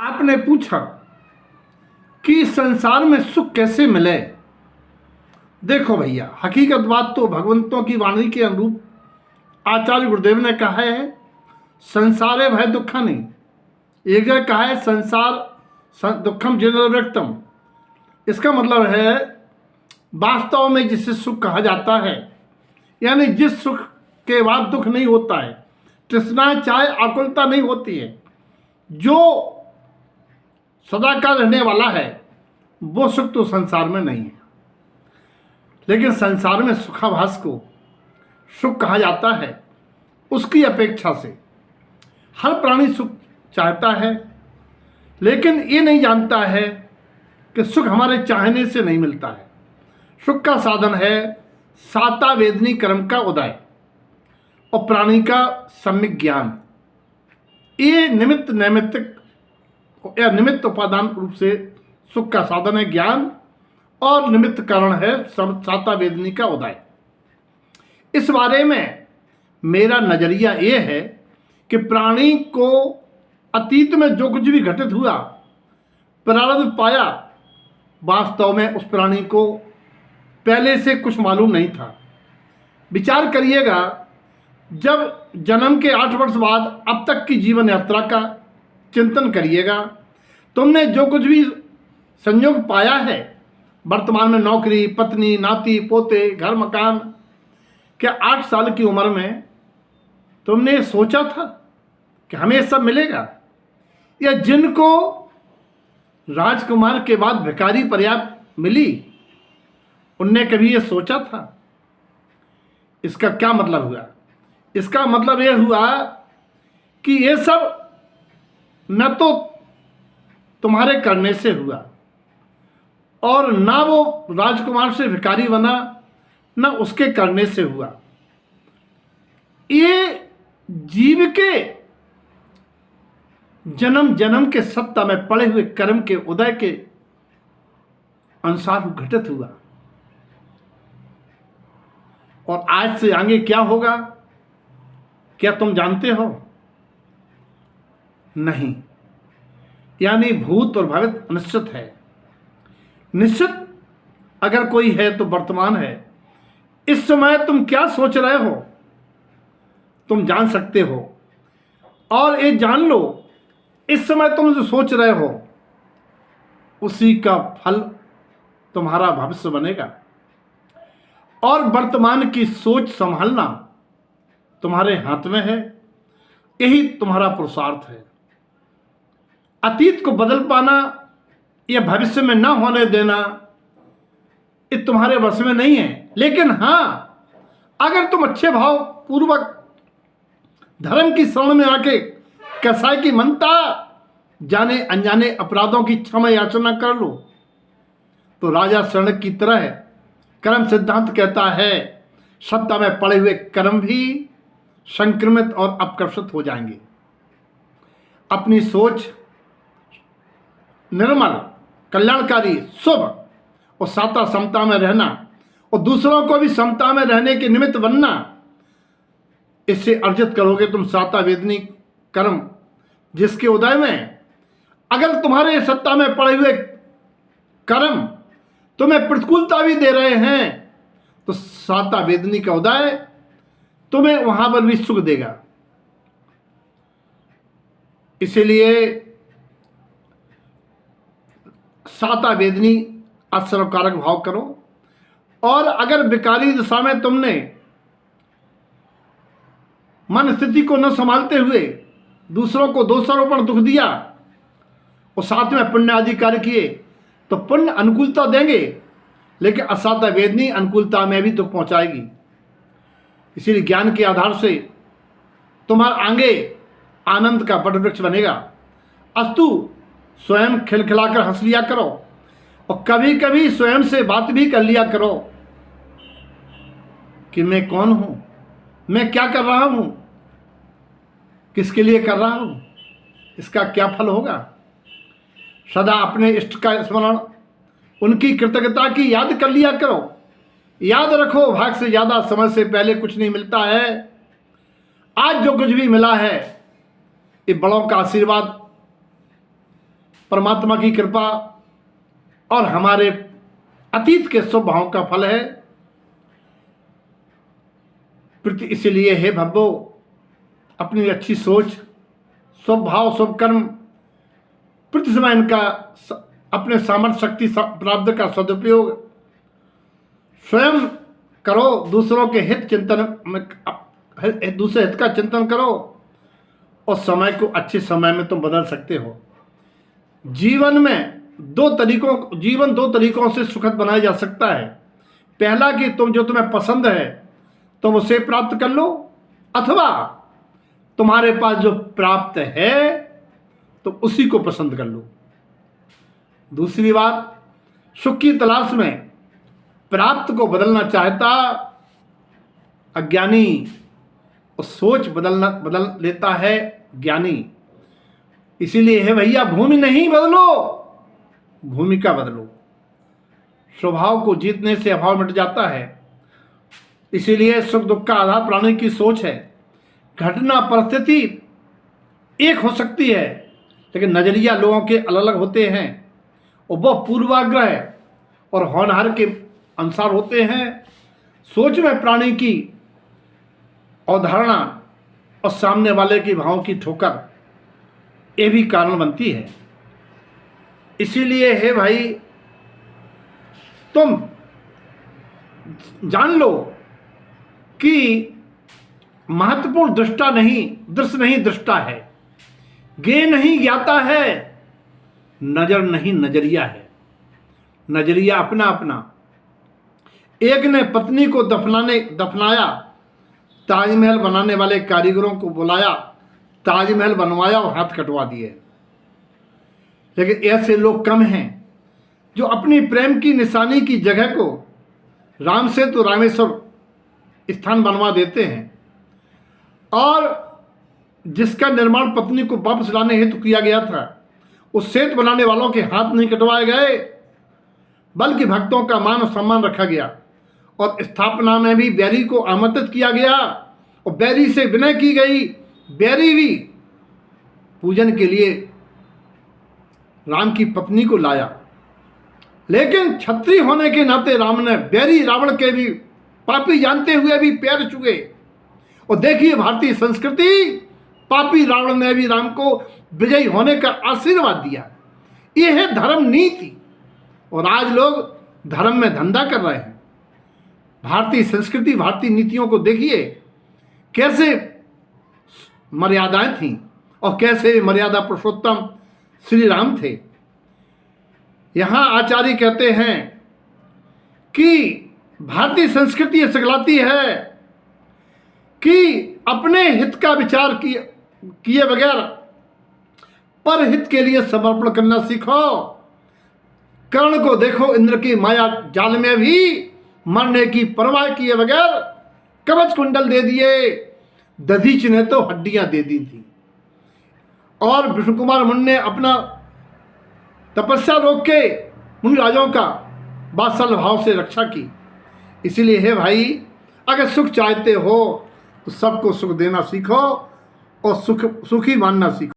आपने पूछा कि संसार में सुख कैसे मिले। देखो भैया, हकीकत बात तो भगवंतों की वाणी के अनुरूप आचार्य गुरुदेव ने कहा है, संसारे भय दुखा नहीं। एक जगह कहा है संसार दुखम जनरव्यक्तम। इसका मतलब है वास्तव में जिसे सुख कहा जाता है, यानी जिस सुख के बाद दुख नहीं होता है, तृष्णा चाहे आकुलता नहीं होती है, जो सदाकाल रहने वाला है, वो सुख तो संसार में नहीं है। लेकिन संसार में सुखाभास को सुख कहा जाता है। उसकी अपेक्षा से हर प्राणी सुख चाहता है, लेकिन ये नहीं जानता है कि सुख हमारे चाहने से नहीं मिलता है। सुख का साधन है साता वेदनी कर्म का उदय और प्राणी का सम्यक ज्ञान। ये निमित्त नैमित्तिक या निमित्त उपादान रूप से सुख का साधन है ज्ञान, और निमित्त कारण है साता वेदनी का उदय। इस बारे में मेरा नजरिया ये है कि प्राणी को अतीत में जो कुछ भी घटित हुआ, प्रारब्ध पाया, वास्तव में उस प्राणी को पहले से कुछ मालूम नहीं था। विचार करिएगा, जब जन्म के 8 वर्ष बाद अब तक की जीवन यात्रा का चिंतन करिएगा, तुमने जो कुछ भी संयोग पाया है, वर्तमान में नौकरी, पत्नी, नाती, पोते, घर, मकान, क्या 8 साल की उम्र में तुमने सोचा था कि हमें सब मिलेगा? या जिनको राजकुमार के बाद भिखारी पर्याप्त मिली, उनने कभी ये सोचा था? इसका क्या मतलब हुआ? इसका मतलब ये हुआ कि ये सब न तो तुम्हारे करने से हुआ, और ना वो राजकुमार से भिखारी बना, ना उसके करने से हुआ। ये जीव के जन्म जन्म के सत्ता में पड़े हुए कर्म के उदय के अनुसार घटित हुआ। और आज से आगे क्या होगा, क्या तुम जानते हो? नहीं। यानी भूत और भविष्य अनिश्चित है। निश्चित अगर कोई है तो वर्तमान है। इस समय तुम क्या सोच रहे हो, तुम जान सकते हो। और ये जान लो, इस समय तुम जो सोच रहे हो, उसी का फल तुम्हारा भविष्य बनेगा। और वर्तमान की सोच संभालना तुम्हारे हाथ में है। यही तुम्हारा पुरुषार्थ है। अतीत को बदल पाना या भविष्य में न होने देना, ये तुम्हारे वश में नहीं है। लेकिन हाँ, अगर तुम अच्छे भाव पूर्वक धर्म की शरण में आके कसाई की मनता जाने अनजाने अपराधों की क्षमा याचना कर लो, तो राजा शरण की तरह कर्म सिद्धांत कहता है, सत्ता में पड़े हुए कर्म भी संक्रमित और अपकर्षित हो जाएंगे। अपनी सोच निर्मल, कल्याणकारी, शुभ और साता समता में रहना, और दूसरों को भी समता में रहने के निमित्त बनना, इससे अर्जित करोगे तुम साता वेदनी कर्म, जिसके उदय में अगर तुम्हारे सत्ता में पड़े हुए कर्म तुम्हें प्रतिकूलता भी दे रहे हैं, तो साता वेदनी का उदय तुम्हें वहां पर भी सुख देगा। इसीलिए साता वेदनी आश्रवकारक भाव करो। और अगर विकारी दिशा में तुमने मन स्थिति को न संभालते हुए दूसरों को दोषारोपण दुख दिया और साथ में पुण्य आदि कार्य किए, तो पुण्य अनुकूलता देंगे, लेकिन असाता वेदनी अनुकूलता में भी दुख पहुंचाएगी। इसीलिए ज्ञान के आधार से तुम्हारा आगे आनंद का वट वृक्ष बनेगा। अस्तु स्वयं खिलखिलाकर हंस लिया करो, और कभी कभी स्वयं से बात भी कर लिया करो कि मैं कौन हूं, मैं क्या कर रहा हूं, किसके लिए कर रहा हूं, इसका क्या फल होगा। सदा अपने इष्ट का स्मरण, उनकी कृतज्ञता की याद कर लिया करो। याद रखो, भाग से ज्यादा समय से पहले कुछ नहीं मिलता है। आज जो कुछ भी मिला है, ये बड़ों का आशीर्वाद परमात्मा की कृपा और हमारे अतीत के शुभ भावों का फल है। इसलिए हे भव्वो, अपनी अच्छी सोच, शुभ भाव, शुभ कर्म, प्रति समय इनका अपने सामर्थ्य शक्ति प्राप्त का सदुपयोग स्वयं करो। दूसरों के हित चिंतन में दूसरे हित का चिंतन करो और समय को अच्छे समय में तुम बदल सकते हो। जीवन दो तरीकों से सुखद बनाया जा सकता है। पहला कि तुम जो तुम्हें पसंद है तुम उसे प्राप्त कर लो, अथवा तुम्हारे पास जो प्राप्त है तुम उसी को पसंद कर लो। दूसरी बात, सुख की तलाश में प्राप्त को बदलना चाहता अज्ञानी और सोच बदल लेता है ज्ञानी। इसीलिए है भैया, भूमि नहीं बदलो, भूमिका बदलो। स्वभाव को जीतने से अभाव मिट जाता है। इसीलिए सुख दुख का आधार प्राणी की सोच है। घटना परिस्थिति एक हो सकती है, लेकिन नजरिया लोगों के अलग अलग होते हैं और वह पूर्वाग्रह और होनहार के अनुसार होते हैं। सोच में प्राणी की अवधारणा और सामने वाले की भावों की ठोकर ये भी कारण बनती है। इसीलिए है भाई, तुम जान लो कि महत्वपूर्ण दृश्य नहीं दृष्टा है, ज्ञेय नहीं ज्ञाता है, नजर नहीं नजरिया है। नजरिया अपना अपना। एक ने पत्नी को दफनाया, ताजमहल बनाने वाले कारीगरों को बुलाया, ताजमहल बनवाया और हाथ कटवा दिए। लेकिन ऐसे लोग कम हैं जो अपनी प्रेम की निशानी की जगह को राम से तो रामेश्वर स्थान बनवा देते हैं, और जिसका निर्माण पत्नी को वापस लाने हेतु किया गया था उस सेतु बनाने वालों के हाथ नहीं कटवाए गए, बल्कि भक्तों का मान और सम्मान रखा गया और स्थापना में भी बैरी को आमंत्रित किया गया और बैरी से विनय की गई। बैरी भी पूजन के लिए राम की पत्नी को लाया, लेकिन क्षत्रिय होने के नाते राम ने बैरी रावण के भी पापी जानते हुए भी पैर छुए। और देखिए भारतीय संस्कृति, पापी रावण ने भी राम को विजयी होने का आशीर्वाद दिया। यह है धर्म नीति, और आज लोग धर्म में धंधा कर रहे हैं। भारतीय संस्कृति, भारतीय नीतियों को देखिए कैसे मर्यादाएं थीं और कैसे मर्यादा पुरुषोत्तम श्री राम थे। यहां आचार्य कहते हैं कि भारतीय संस्कृति सिखलाती है कि अपने हित का विचार किए बगैर पर हित के लिए समर्पण करना सीखो। कर्ण को देखो, इंद्र की माया जाल में भी मरने की परवाह किए बगैर कवच कुंडल दे दिए। दधीच ने तो हड्डियां दे दी थी, और विष्णु कुमार मुनि ने अपना तपस्या रोक के मुनि राजाओं का वात्सल भाव से रक्षा की। इसीलिए है भाई, अगर सुख चाहते हो तो सबको सुख देना सीखो और सुखी मानना सीखो।